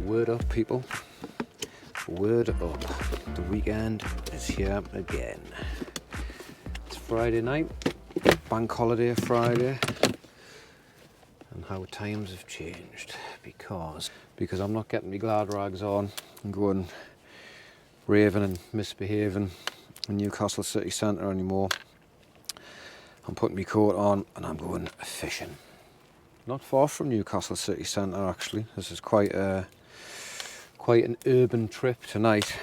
Word up, people. Word up. The weekend is here again. It's Friday night, bank holiday Friday, and how times have changed because I'm not getting my glad rags on and going raving and misbehaving in Newcastle city centre anymore. I'm putting my coat on and I'm going fishing. Not far from Newcastle city centre actually. This is quite an urban trip tonight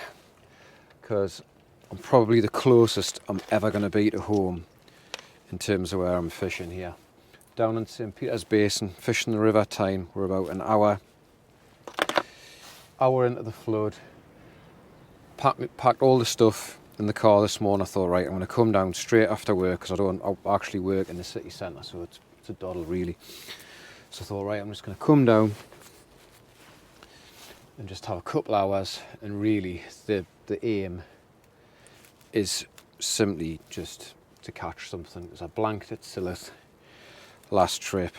because I'm probably the closest I'm ever going to be to home in terms of where I'm fishing here. Down in St Peter's Basin, fishing the River Tyne. We're about an hour into the flood. Packed all the stuff in the car this morning. I thought, right, I'm going to come down straight after work because I actually work in the city centre, so it's a doddle really. So I thought, right, I'm just going to come down and just have a couple hours, and really the aim is simply just to catch something, because I blanked at Sillith last trip,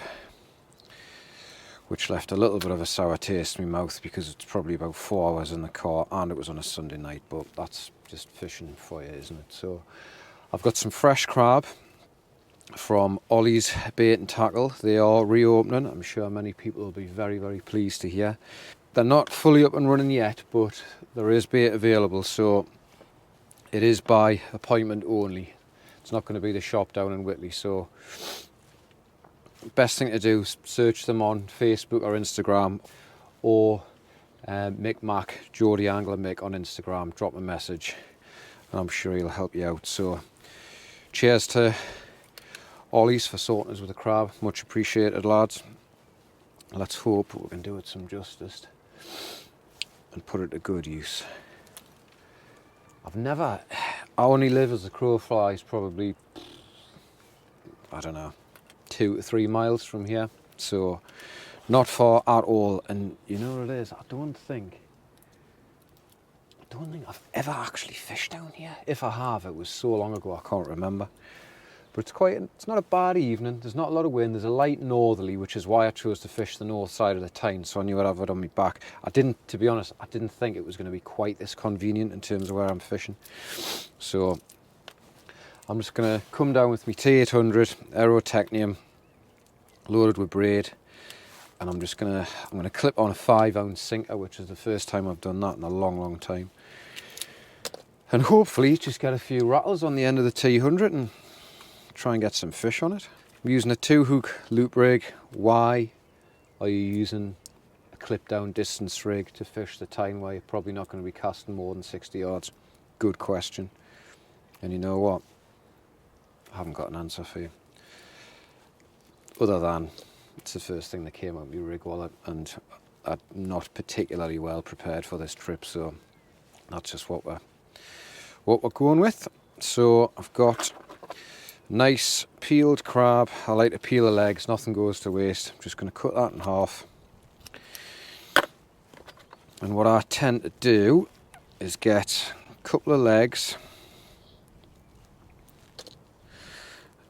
which left a little bit of a sour taste in my mouth because it's probably about 4 hours in the car and it was on a Sunday night, but that's just fishing for you, isn't it? So I've got some fresh crab from Ollie's Bait and Tackle. They are reopening. I'm sure many people will be very, very pleased to hear. They're not fully up and running yet, but there is bait available, so it is by appointment only. It's not going to be the shop down in Whitley, so best thing to do is search them on Facebook or Instagram, or Mick Mac, Geordie Angler Mick on Instagram. Drop a message and I'm sure he'll help you out. So cheers to Ollie's for sorting us with the crab. Much appreciated, lads. Let's hope we can do it some justice and put it to good use. I only live as the crow flies probably, I don't know, 2 to 3 miles from here, so not far at all. And you know what it is, I don't think I've ever actually fished down here. If I have, it was so long ago I can't remember. But it's not a bad evening. There's not a lot of wind. There's a light northerly, which is why I chose to fish the north side of the Tyne, so I knew I'd have it on my back. To be honest, I didn't think it was going to be quite this convenient in terms of where I'm fishing. So I'm just going to come down with my T800 Aerotechnium loaded with braid, and I'm going to clip on a 5-ounce sinker, which is the first time I've done that in a long, long time. And hopefully just get a few rattles on the end of the T100 and try and get some fish on it. I'm using a 2-hook loop rig. Why are you using a clip down distance rig to fish the Tyne where you're probably not going to be casting more than 60 yards? Good question. And you know what? I haven't got an answer for you. Other than it's the first thing that came out of my rig wallet, and I'm not particularly well prepared for this trip, so that's just what we're going with. So I've got nice peeled crab. I like to peel the legs, nothing goes to waste. I'm just going to cut that in half. And what I tend to do is get a couple of legs,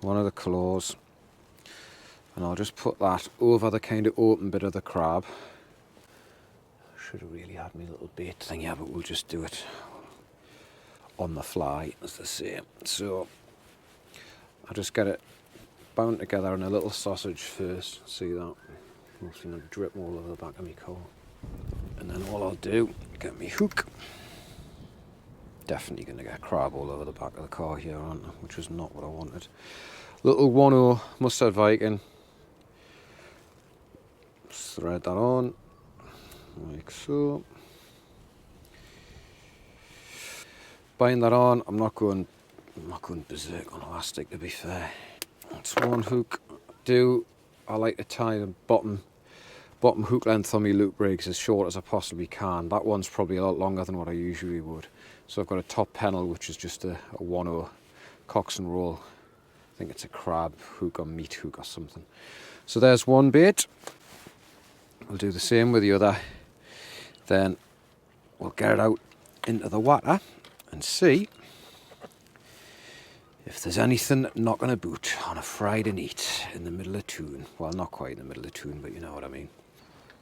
one of the claws, and I'll just put that over the kind of open bit of the crab. Should have really had my little bait thing here, but we'll just do it on the fly, as they say. So I just get it bound together in a little sausage first. See that? Mostly going to drip all over the back of my car. And then all I'll do, get my hook. Definitely going to get crab all over the back of the car here, aren't I? Which was not what I wanted. Little 1/0 mustard Viking. Just thread that on, like so. Bind that on. I'm not going berserk on elastic, to be fair. That's one hook. I like to tie the bottom hook length on my loop rigs as short as I possibly can. That one's probably a lot longer than what I usually would. So I've got a top pennel, which is just a 1/0 Cox and roll. I think it's a crab hook or meat hook or something. So there's one bait. We'll do the same with the other. Then we'll get it out into the water and see if there's anything not going to boot on a Friday night in the middle of Toon. Well, not quite in the middle of Toon, but you know what I mean.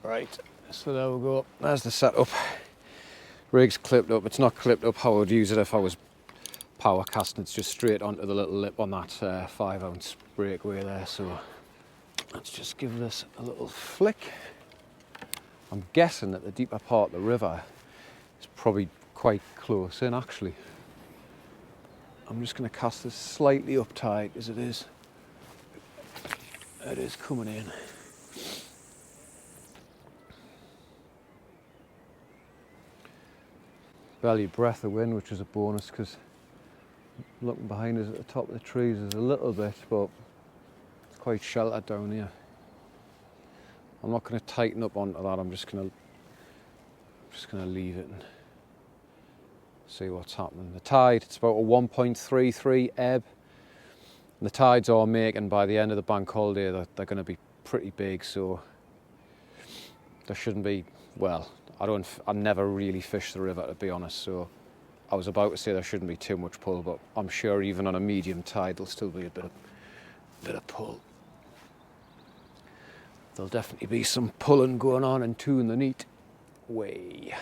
Right, So there we go, there's the setup. Rig's clipped up. It's not clipped up how I would use it if I was power casting. It's just straight onto the little lip on that 5-ounce breakaway there. So let's just give this a little flick. I'm guessing that the deeper part of the river is probably quite close in actually. I'm just going to cast this slightly up tight as it is coming in. Barely a breath of wind, which is a bonus because looking behind us at the top of the trees is a little bit, but it's quite sheltered down here. I'm not going to tighten up onto that. I'm just going to leave it and see what's happening. The tide, it's about a 1.33 ebb. And the tides are making by the end of the bank holiday that they're going to be pretty big, so there shouldn't be, well, I never really fish the river to be honest, so I was about to say there shouldn't be too much pull, but I'm sure even on a medium tide there'll still be a bit of pull. There'll definitely be some pulling going on in two in the neat way.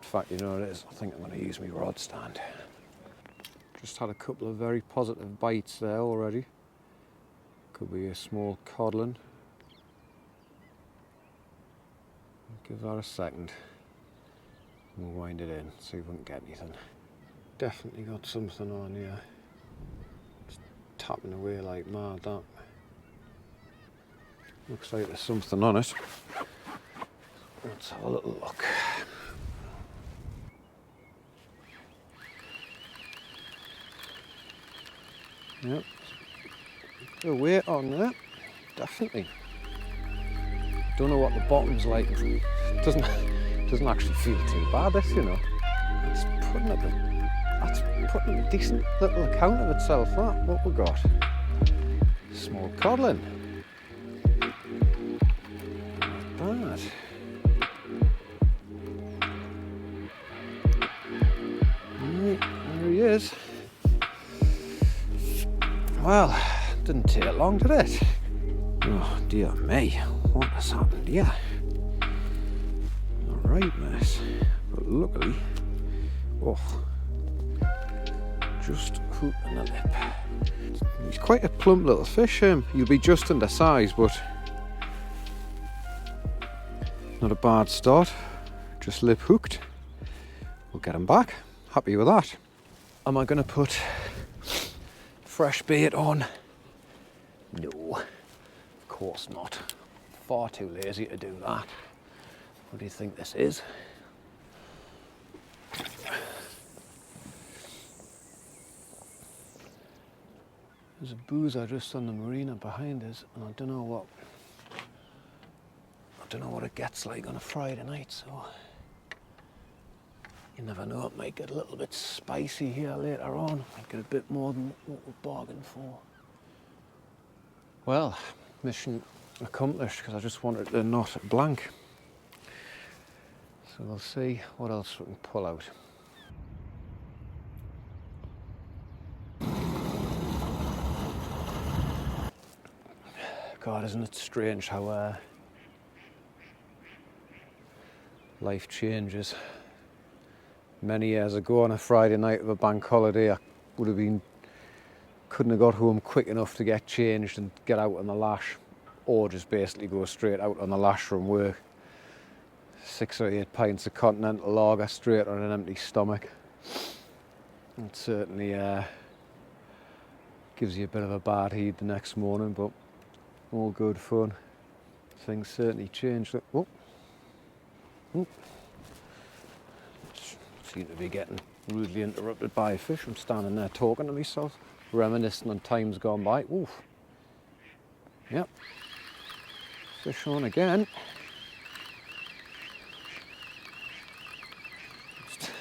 In fact, you know what it is, I think I'm going to use my rod stand. Just had a couple of very positive bites there already. Could be a small codlin. Give that a second. We'll wind it in, see if we can get anything. Definitely got something on here. It's tapping away like mad, that. Looks like there's something on it. Let's have a little look. Yep. Bit of weight on there, definitely. Don't know what the bottom's like. It doesn't actually feel too bad, this, you know. It's putting a decent little account of itself, that. What we got? Small codlin. Not bad. Right, there he is. Well, didn't take long, did it? Oh dear me, what has happened here? Alright mess, but luckily, just hooping the lip. He's quite a plump little fish, You'll be just under size, but not a bad start. Just lip hooked. We'll get him back, happy with that. Am I going to put fresh bait on? No, of course not. Far too lazy to do that. What do you think this is? There's a boozer just on the marina behind us, and I don't know what it gets like on a Friday night, so you never know, it might get a little bit spicy here later on. Might get a bit more than what we bargained for. Well, mission accomplished, because I just wanted to knot blank. So we'll see what else we can pull out. God, isn't it strange how life changes. Many years ago on a Friday night of a bank holiday, I couldn't have got home quick enough to get changed and get out on the lash, or just basically go straight out on the lash from work. 6 or 8 pints of continental lager straight on an empty stomach. It certainly gives you a bit of a bad head the next morning, but all good fun. Things certainly changed. Oh. Oh. Seem to be getting rudely interrupted by a fish. I'm standing there talking to myself, reminiscing on times gone by. Oof. Yep. Fish on again.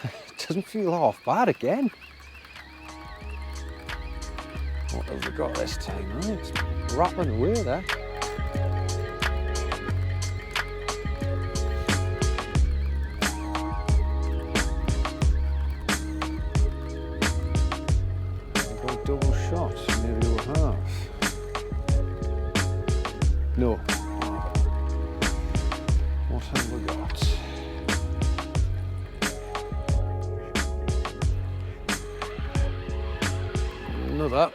It doesn't feel half bad again. What have we got this time? Oh, it's rattling away there. Double shot, nearly over half. No, What have we got? Another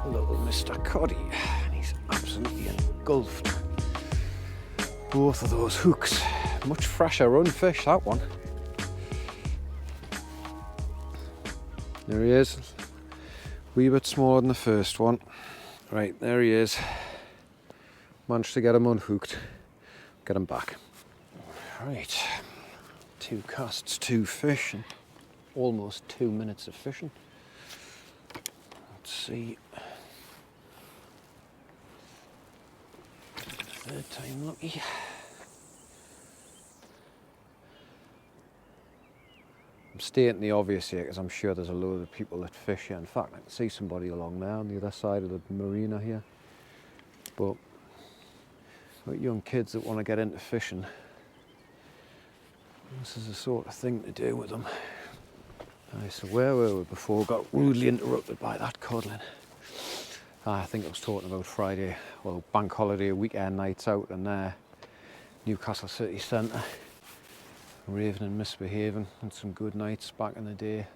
little Mr. Coddy, and he's absolutely engulfed both of those hooks. Much fresher run fish, that one. There he is. Wee bit smaller than the first one. Right, there he is. Managed to get him unhooked. Get him back. Right, 2 casts, 2 fish, and almost 2 minutes of fishing. Let's see. Third time lucky. I'm stating the obvious here because I'm sure there's a load of people that fish here. In fact, I can see somebody along there on the other side of the marina here. But got young kids that want to get into fishing. This is the sort of thing to do with them. Right, so where were we before? Got rudely interrupted by that cuddling. I think I was talking about Friday, well, bank holiday weekend nights out in Newcastle city centre. Raving and misbehaving, and some good nights back in the day,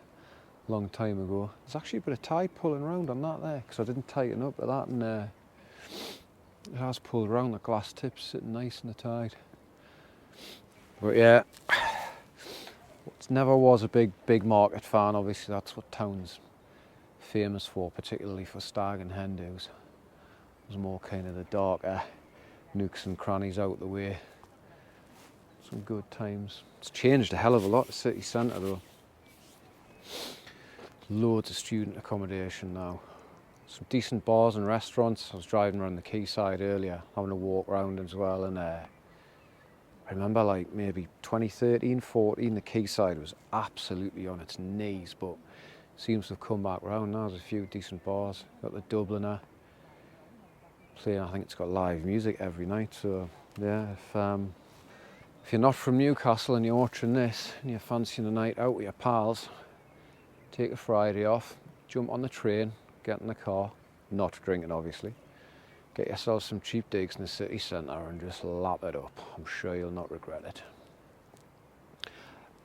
long time ago. There's actually a bit of tide pulling around on that there, because I didn't tighten up at that, and it has pulled around. The glass tips sitting nice in the tide. But yeah, never was a big market fan. Obviously that's what town's famous for, particularly for stag and hen does. It was more kind of the darker nooks and crannies out the way. Some good times. It's changed a hell of a lot, the city centre though. Loads of student accommodation now. Some decent bars and restaurants. I was driving around the quayside earlier, having a walk around as well, and I remember like maybe 2013, 14, the quayside was absolutely on its knees, but seems to have come back round now. There's a few decent bars. Got the Dubliner playing, I think it's got live music every night, so yeah, if you're not from Newcastle and you're watching this and you're fancying a night out with your pals, take a Friday off, jump on the train, get in the car, not drinking obviously, get yourself some cheap digs in the city centre and just lap it up. I'm sure you'll not regret it.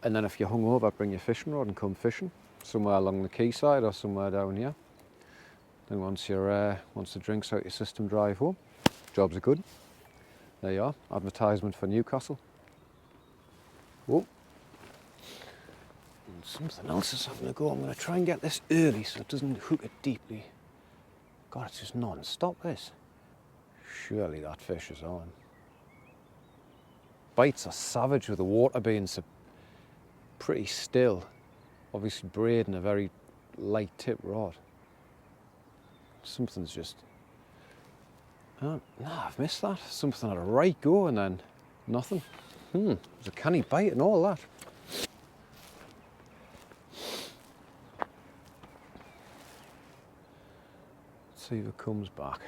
And then if you're hungover, bring your fishing rod and come fishing somewhere along the quayside or somewhere down here. Then once the drink's out your system, drive home. Jobs are good. There you are, advertisement for Newcastle. Oh, and something else is having a go. I'm going to try and get this early so it doesn't hook it deeply. God, it's just non-stop this. Surely that fish is on. Bites are savage with the water being so pretty still. Obviously braiding a very light tip rod. Something's just... nah, I've missed that. Something had a right go and then nothing. There's a canny bite and all that. Let's see if it comes back.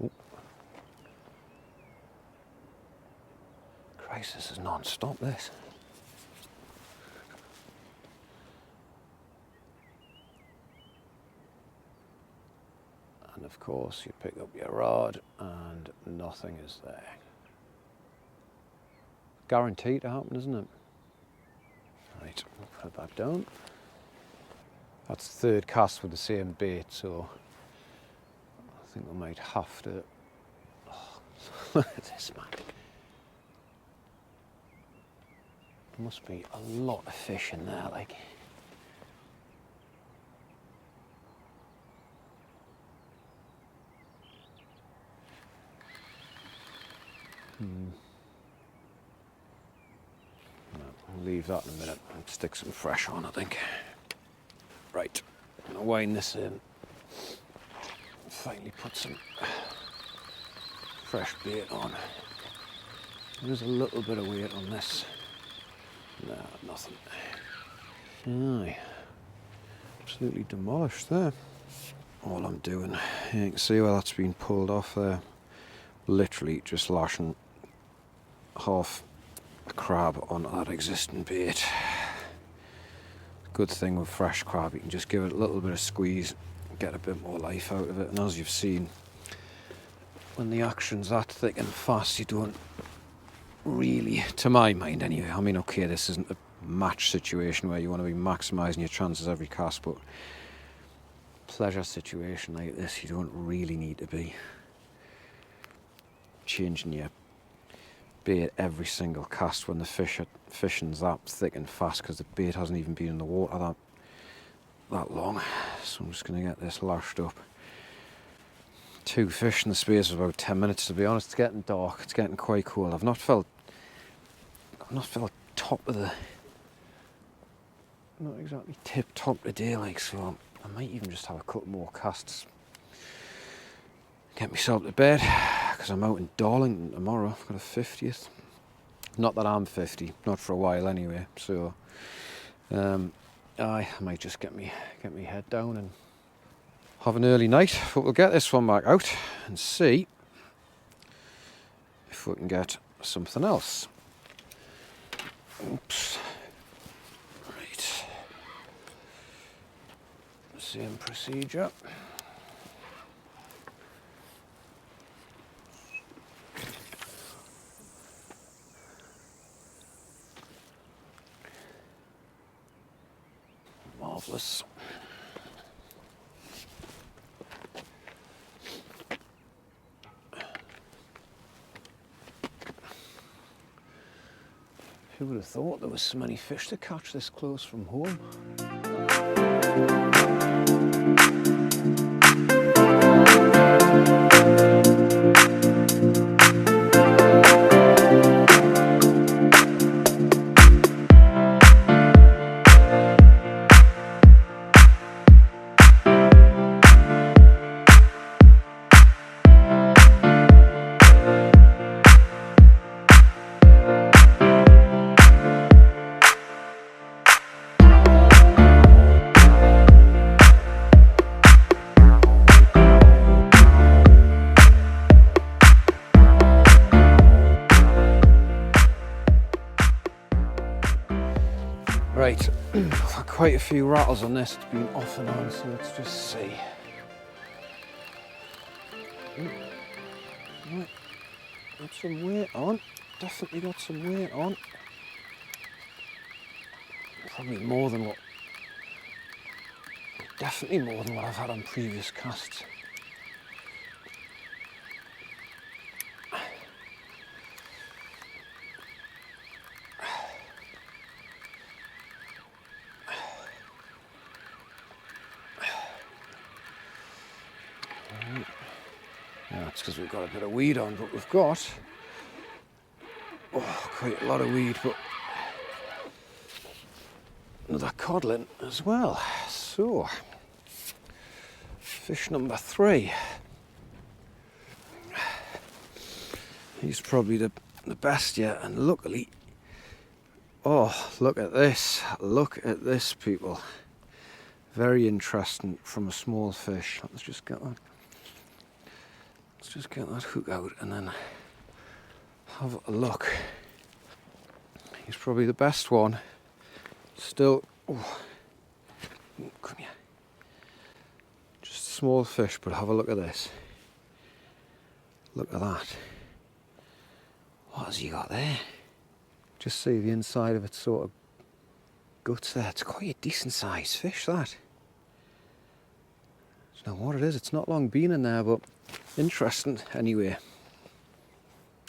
Oh. Christ, this is non-stop, this. And of course you pick up your rod and nothing is there. Guaranteed to happen, isn't it? Right, we'll put it back down. That's the third cast with the same bait, so I think we might have to... Oh, look at this, man. There must be a lot of fish in there, like. I'll leave that in a minute and stick some fresh on, I think. Right, I'm going to wind this in. Finally put some fresh bait on. There's a little bit of weight on this. No, nothing. Aye. Absolutely demolished there. All I'm doing, you can see where that's been pulled off there. Literally just lashing half a crab onto that existing bait. Good thing with fresh crab, you can just give it a little bit of squeeze, get a bit more life out of it, and as you've seen, when the action's that thick and fast, you don't really, to my mind anyway, I mean, okay, this isn't a match situation where you want to be maximising your chances every cast, but pleasure situation like this, you don't really need to be changing your bait every single cast when the fishing's that thick and fast, because the bait hasn't even been in the water that long. So I'm just going to get this lashed up. 2 fish in the space of about 10 minutes, to be honest. It's getting dark, it's getting quite cold. I've not felt top of the, not exactly tip top today, like, so I might even just have a couple more casts, get myself to bed, because I'm out in Darlington tomorrow. I've got a 50th. Not that I'm 50, not for a while anyway, so I might just get me head down and have an early night, but we'll get this one back out and see if we can get something else. Oops. Right. Same procedure. Marvellous. Who would have thought there was so many fish to catch this close from home? Right, I've had quite a few rattles on this, it's been off and on, so let's just see. Right, got some weight on, definitely got some weight on. Probably more than what, definitely more than what I've had on previous casts. Yeah, it's because we've got a bit of weed on, but we've got quite a lot of weed, but another codlin as well. So, fish number 3. He's probably the best yet, and luckily, oh, look at this, people. Very interesting from a small fish. Let's just get that hook out and then have a look. He's probably the best one. Still, oh, come here. Just a small fish, but have a look at this. Look at that. What has he got there? Just see the inside of its sort of guts there. It's quite a decent sized fish, that. I don't know what it is, it's not long been in there, but interesting anyway.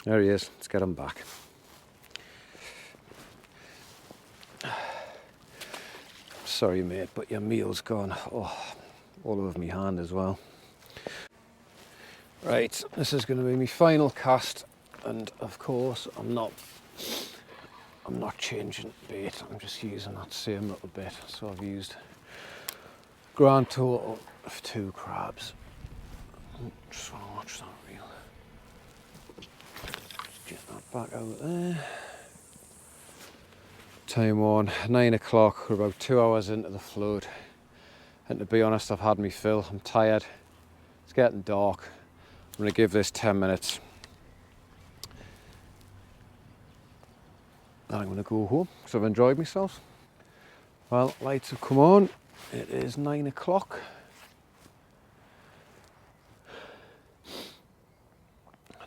There he is, let's get him back. Sorry mate, but your meal's gone all over my hand as well. Right, this is going to be my final cast, and of course I'm not changing bait, I'm just using that same little bit. So I've used grand total of 2 crabs. Just want to watch that reel. Get that back out there. Time on 9 o'clock, we're about 2 hours into the flood, and to be honest, I've had me fill. I'm tired, it's getting dark. I'm going to give this 10 minutes, then I'm going to go home because I've enjoyed myself. Well, lights have come on, it is 9 o'clock.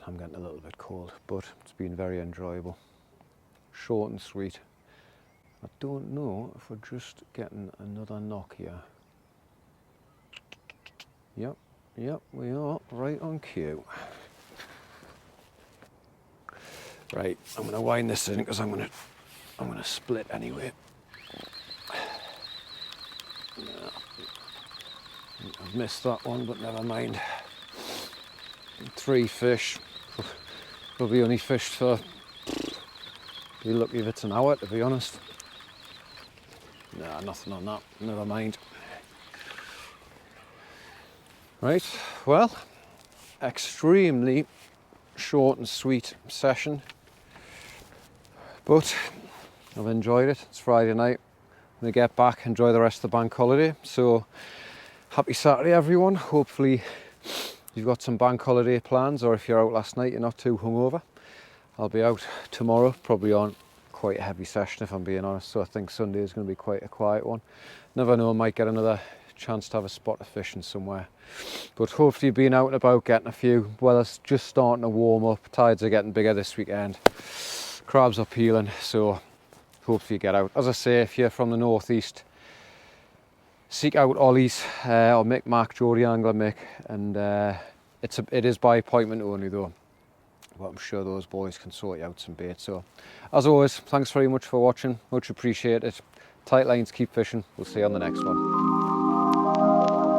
I'm getting a little bit cold, but it's been very enjoyable. Short and sweet. I don't know if we're just getting another knock here. Yep, we are right on cue. Right, I'm going to wind this in because I'm going to split anyway. Yeah. I've missed that one, but never mind. 3 fish. Probably only fished for, be lucky if it's an hour, to be honest. Nah, nothing on that, never mind. Right, well, extremely short and sweet session, but I've enjoyed it. It's Friday night. I'm going to get back, enjoy the rest of the bank holiday. So, happy Saturday, everyone. Hopefully you've got some bank holiday plans, or if you're out last night, you're not too hungover. I'll be out tomorrow, probably on quite a heavy session if I'm being honest, so I think Sunday is going to be quite a quiet one. Never know, I might get another chance to have a spot of fishing somewhere. But hopefully being out and about, getting a few. Weather's just starting to warm up, tides are getting bigger this weekend. Crabs are peeling, so hopefully you get out. As I say, if you're from the northeast, seek out Ollie's or Mick, Mark, Geordie Angler Mick, and it is by appointment only though. But I'm sure those boys can sort you out some bait. So, as always, thanks very much for watching. Much appreciated. Tight lines, keep fishing. We'll see you on the next one.